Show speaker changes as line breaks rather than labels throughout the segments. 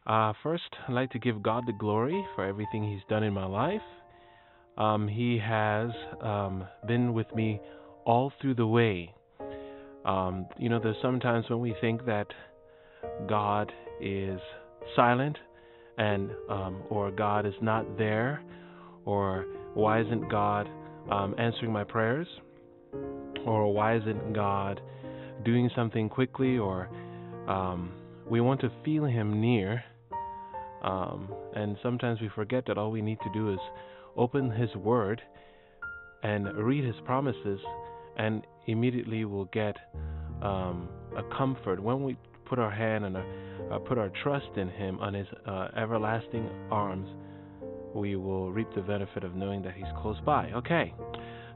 First, I'd like to give God the glory for everything He's done in my life. He has been with me all through the way. There's sometimes when we think that God is silent and or God is not there, or why isn't God answering my prayers, or why isn't God doing something quickly, or we want to feel Him near. And sometimes we forget that all we need to do is open His Word and read His promises, and immediately we'll get a comfort. When we put our hand and put our trust in Him, on His everlasting arms, we will reap the benefit of knowing that He's close by. Okay,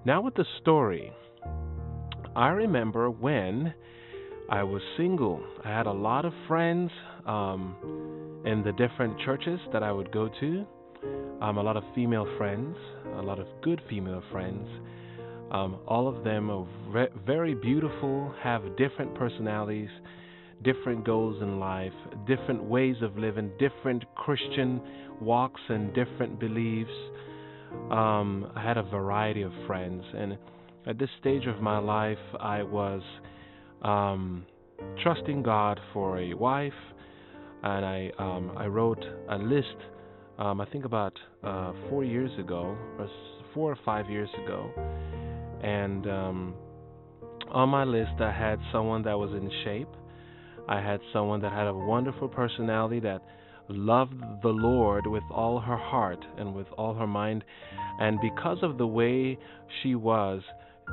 now with the story. I remember when I was single, I had a lot of friends in the different churches that I would go to. A lot of female friends, a lot of good female friends. All of them are very beautiful, have different personalities, different goals in life, different ways of living, different Christian walks and different beliefs. I had a variety of friends, and at this stage of my life, I was trusting God for a wife, and I wrote a list. I think about 4 years ago, or 4 or 5 years ago, and on my list I had someone that was in shape. I had someone that had a wonderful personality, that loved the Lord with all her heart and with all her mind, and because of the way she was,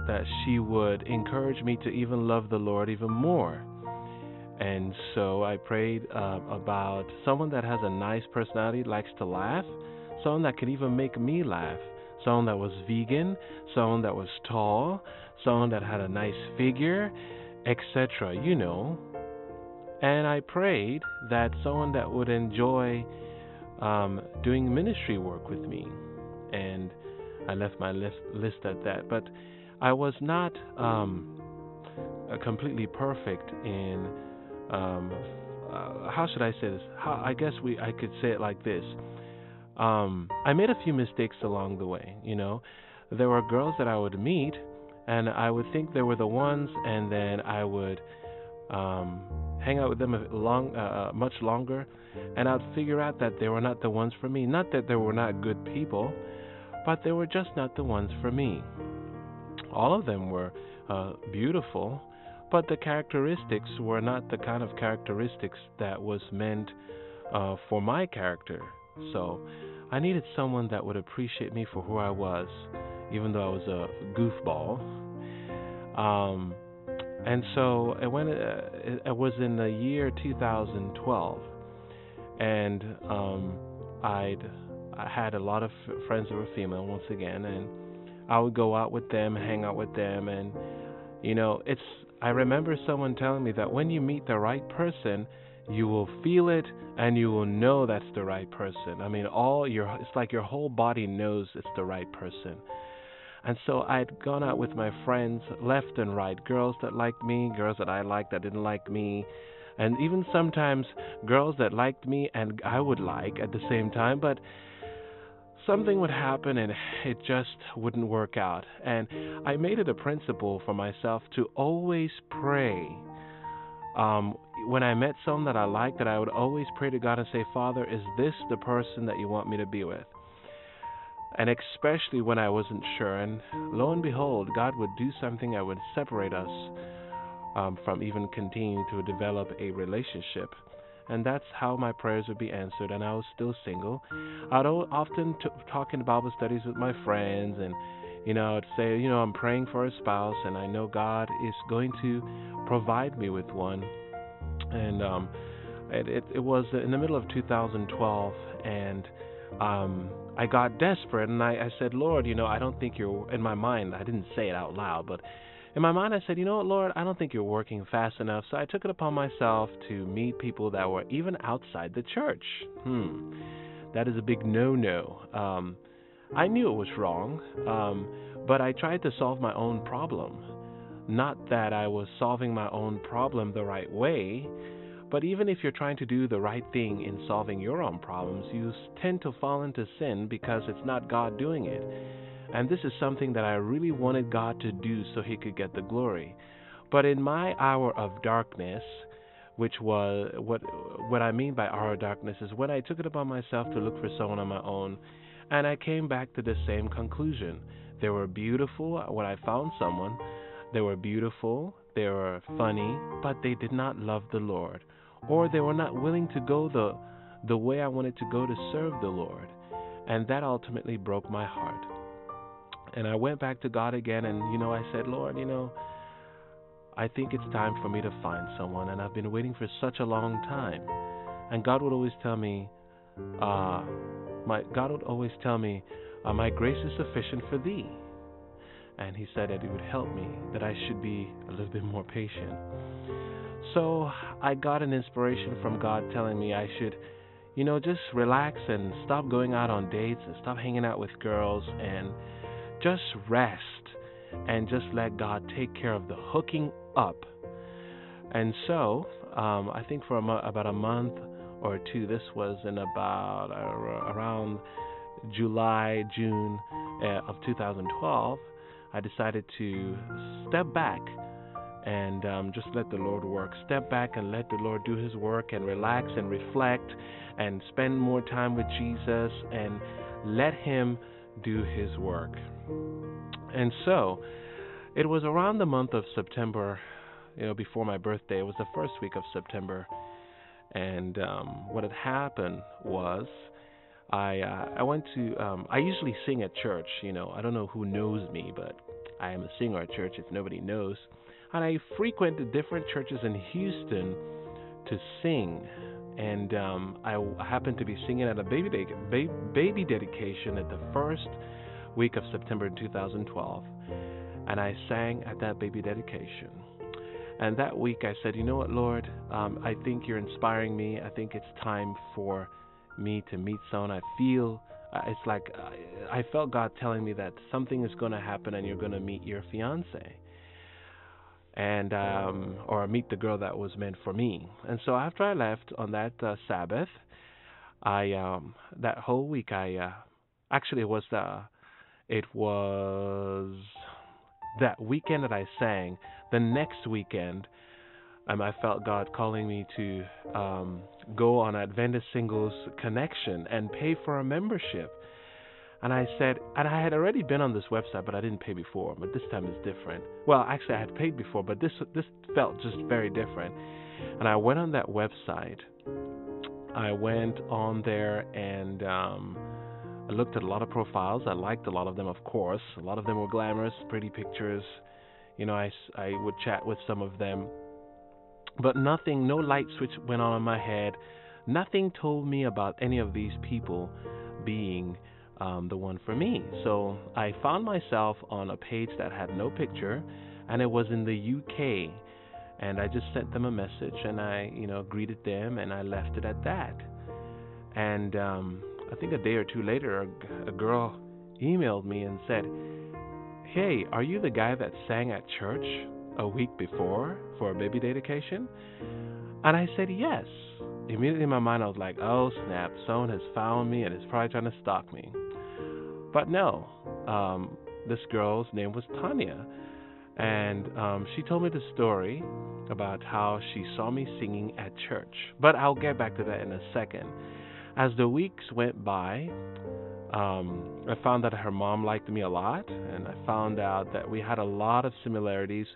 that she would encourage me to even love the Lord even more. And so I prayed about someone that has a nice personality, likes to laugh, someone that could even make me laugh, someone that was vegan, someone that was tall, someone that had a nice figure, etc. And I prayed that someone that would enjoy doing ministry work with me. And I left my list at that. But I was not completely perfect in, how should I say this? I guess I could say it like this. I made a few mistakes along the way. There were girls that I would meet, and I would think they were the ones, and then I would hang out with them much longer, and I'd figure out that they were not the ones for me. Not that they were not good people, but they were just not the ones for me. All of them were beautiful, but the characteristics were not the kind of characteristics that was meant for my character. So I needed someone that would appreciate me for who I was, even though I was a goofball. And so it was in the year 2012, and I had a lot of friends that were female once again, and I would go out with them, hang out with them, and I remember someone telling me that when you meet the right person, you will feel it and you will know that's the right person. I mean, it's like your whole body knows it's the right person. And so I'd gone out with my friends left and right, girls that liked me, girls that I liked that didn't like me, and even sometimes girls that liked me and I would like at the same time, but something would happen and it just wouldn't work out. And I made it a principle for myself to always pray. When I met someone that I liked, that I would always pray to God and say, Father, is this the person that you want me to be with? And especially when I wasn't sure. And lo and behold, God would do something that would separate us from even continuing to develop a relationship. And that's how my prayers would be answered. And I was still single. I'd often talk in Bible studies with my friends, and I'd say, I'm praying for a spouse, and I know God is going to provide me with one. And it was in the middle of 2012, and I got desperate, and I said, Lord, I don't think you're, in my mind, I didn't say it out loud, but in my mind I said, you know what, Lord, I don't think you're working fast enough. So I took it upon myself to meet people that were even outside the church. That is a big no-no. I knew it was wrong, but I tried to solve my own problem. Not that I was solving my own problem the right way, But even if you're trying to do the right thing in solving your own problems, you tend to fall into sin because it's not God doing it. And this is something that I really wanted God to do so he could get the glory. But in my hour of darkness, which was what I mean by hour of darkness is when I took it upon myself to look for someone on my own, and I came back to the same conclusion. They were beautiful when I found someone. They were beautiful, they were funny, but they did not love the Lord, or they were not willing to go the way I wanted to go to serve the Lord. And that ultimately broke my heart. And I went back to God again, and I said, Lord, I think it's time for me to find someone, and I've been waiting for such a long time. And God would always tell me, my grace is sufficient for thee. And he said that it would help me, that I should be a little bit more patient. So I got an inspiration from God telling me I should, just relax and stop going out on dates and stop hanging out with girls and just rest and just let God take care of the hooking up. And so I think for about a month or two, this was in about around July, June of 2012, I decided to step back and just let the Lord work. Step back and let the Lord do his work and relax and reflect and spend more time with Jesus and let him do his work. And so it was around the month of September, before my birthday. It was the first week of September. And what had happened was I went to, I usually sing at church, I don't know who knows me, but I am a singer at church if nobody knows. And I frequent the different churches in Houston to sing. And I happened to be singing at a baby dedication at the first week of September 2012. And I sang at that baby dedication. And that week I said, you know what, Lord, I think you're inspiring me. I think it's time for me to meet someone. I feel it's like I felt God telling me that something is going to happen and you're going to meet your fiance, and or meet the girl that was meant for me. And so after I left on that Sabbath, I that whole week actually it was that weekend that I sang. The next weekend, I felt God calling me to go on Adventist Singles Connection and pay for a membership. And I said, and I had already been on this website, but I didn't pay before. But this time is different. Well, actually, I had paid before, but this felt just very different. And I went on that website. I went on there and I looked at a lot of profiles. I liked a lot of them, of course. A lot of them were glamorous, pretty pictures. I would chat with some of them. But nothing, no light switch went on in my head. Nothing told me about any of these people being the one for me. So I found myself on a page that had no picture, and it was in the UK. And I just sent them a message, and I, greeted them, and I left it at that. And I think a day or two later, a girl emailed me and said, "Hey, are you the guy that sang at church a week before for a baby dedication?" And I said, yes. Immediately in my mind, I was like, oh, snap. Someone has found me and is probably trying to stalk me. But no, this girl's name was Tanya. And she told me the story about how she saw me singing at church. But I'll get back to that in a second. As the weeks went by, I found that her mom liked me a lot, and I found out that we had a lot of similarities.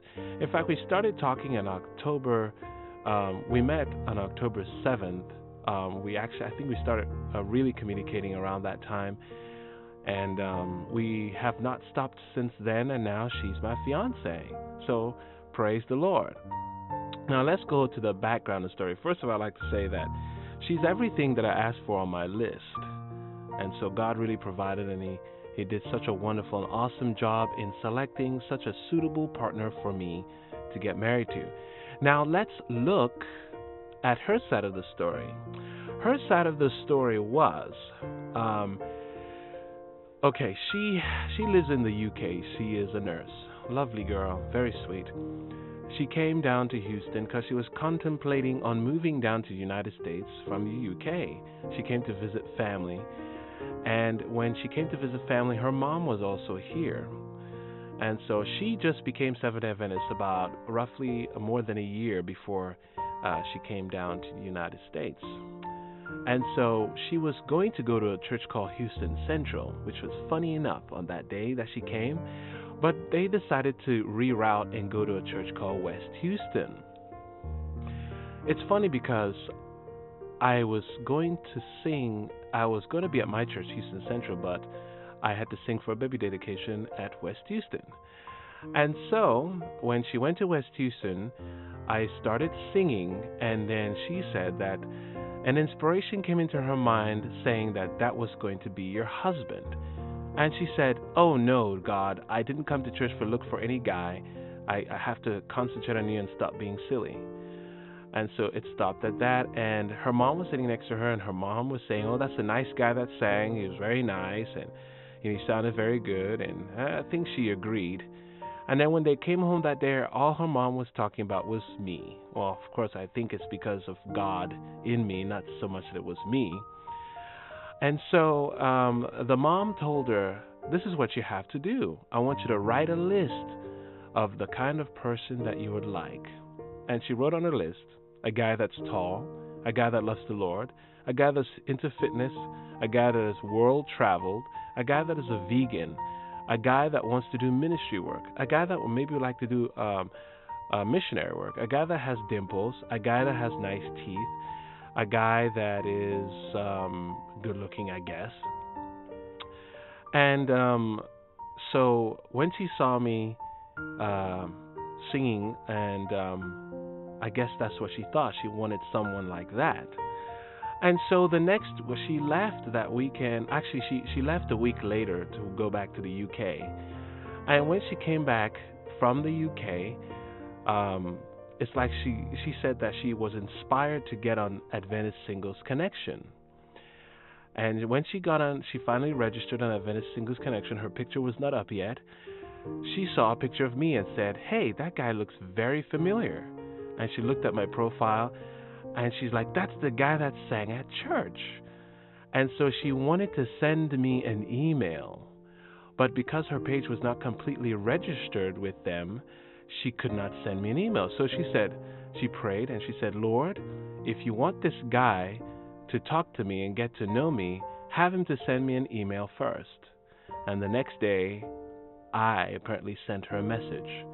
In fact, we started talking in October. We met on October 7th. I think we started really communicating around that time, and we have not stopped since then, and now she's my fiance. So, praise the Lord. Now, let's go to the background of the story. First of all, I'd like to say that she's everything that I asked for on my list. And so God really provided, and he did such a wonderful and awesome job in selecting such a suitable partner for me to get married to. Now let's look at her side of the story. Her side of the story was, she lives in the UK. She is a nurse. Lovely girl, very sweet. she came down to Houston because she was contemplating on moving down to the United States from the UK. She came to visit family, and when she came to visit family, her mom was also here. And so she just became Seventh-day Adventist about roughly more than a year before she came down to the United States. And so she was going to go to a church called Houston Central, which was funny enough on that day that she came. But they decided to reroute and go to a church called West Houston. It's funny because I was going to be at my church, Houston Central, but I had to sing for a baby dedication at West Houston. And so when she went to West Houston, I started singing, and then she said that an inspiration came into her mind saying that that was going to be your husband. And she said, "Oh no, God, I didn't come to church to look for any guy. I have to concentrate on you and stop being silly." And so it stopped at that, and her mom was sitting next to her, and her mom was saying, "Oh, that's a nice guy that sang. He was very nice, and he sounded very good," and I think she agreed. And then when they came home that day, all her mom was talking about was me. Well, of course, I think it's because of God in me, not so much that it was me. And so the mom told her, "This is what you have to do. I want you to write a list of the kind of person that you would like." And she wrote on her list, a guy that's tall, a guy that loves the Lord, a guy that's into fitness, a guy that is world traveled, a guy that is a vegan, a guy that wants to do ministry work, a guy that maybe would like to do missionary work, a guy that has dimples, a guy that has nice teeth, a guy that is good looking, I guess. And so when she saw me singing, and I guess that's what she thought. She wanted someone like that. And so she left that weekend. Actually, she left a week later to go back to the UK. And when she came back from the UK, it's like she said that she was inspired to get on Adventist Singles Connection. And when she got on, she finally registered on Adventist Singles Connection. Her picture was not up yet. She saw a picture of me and said, "Hey, that guy looks very familiar." And she looked at my profile, and she's like, "That's the guy that sang at church." And so she wanted to send me an email. But because her page was not completely registered with them, she could not send me an email. So she prayed and she said, "Lord, if you want this guy to talk to me and get to know me, have him to send me an email first." And the next day, I apparently sent her a message.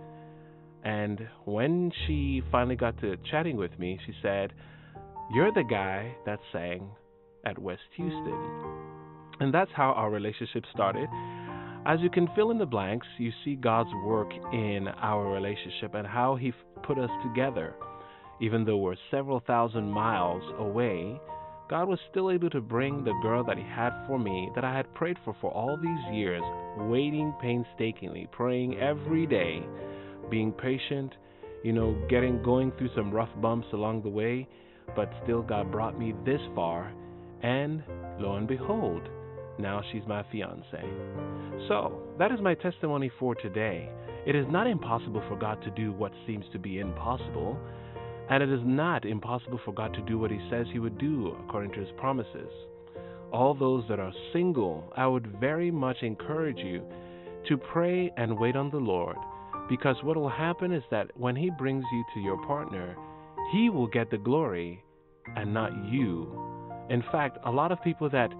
And when she finally got to chatting with me, she said, "You're the guy that sang at West Houston." And that's how our relationship started. As you can fill in the blanks, you see God's work in our relationship and how He put us together. Even though we're several thousand miles away, God was still able to bring the girl that He had for me, that I had prayed for all these years, waiting painstakingly, praying every day, being patient, going through some rough bumps along the way, but still God brought me this far, and lo and behold, now she's my fiance. So, that is my testimony for today. It is not impossible for God to do what seems to be impossible, and it is not impossible for God to do what He says He would do according to His promises. All those that are single, I would very much encourage you to pray and wait on the Lord, because what will happen is that when He brings you to your partner, He will get the glory and not you. In fact, a lot of people that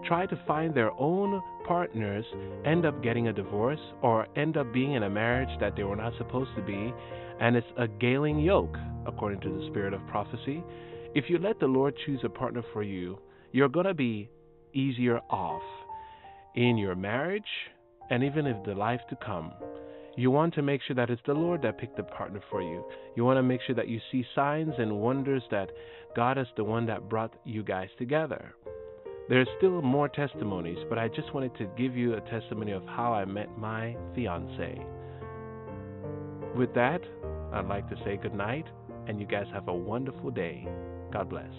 try to find their own partners end up getting a divorce or end up being in a marriage that they were not supposed to be, and it's a galling yoke, according to the spirit of prophecy. If you let the Lord choose a partner for you, you're going to be easier off in your marriage and even in the life to come. You want to make sure that it's the Lord that picked the partner for you. You want to make sure that you see signs and wonders that God is the one that brought you guys together. There's still more testimonies, but I just wanted to give you a testimony of how I met my fiance. With that, I'd like to say good night, and you guys have a wonderful day. God bless.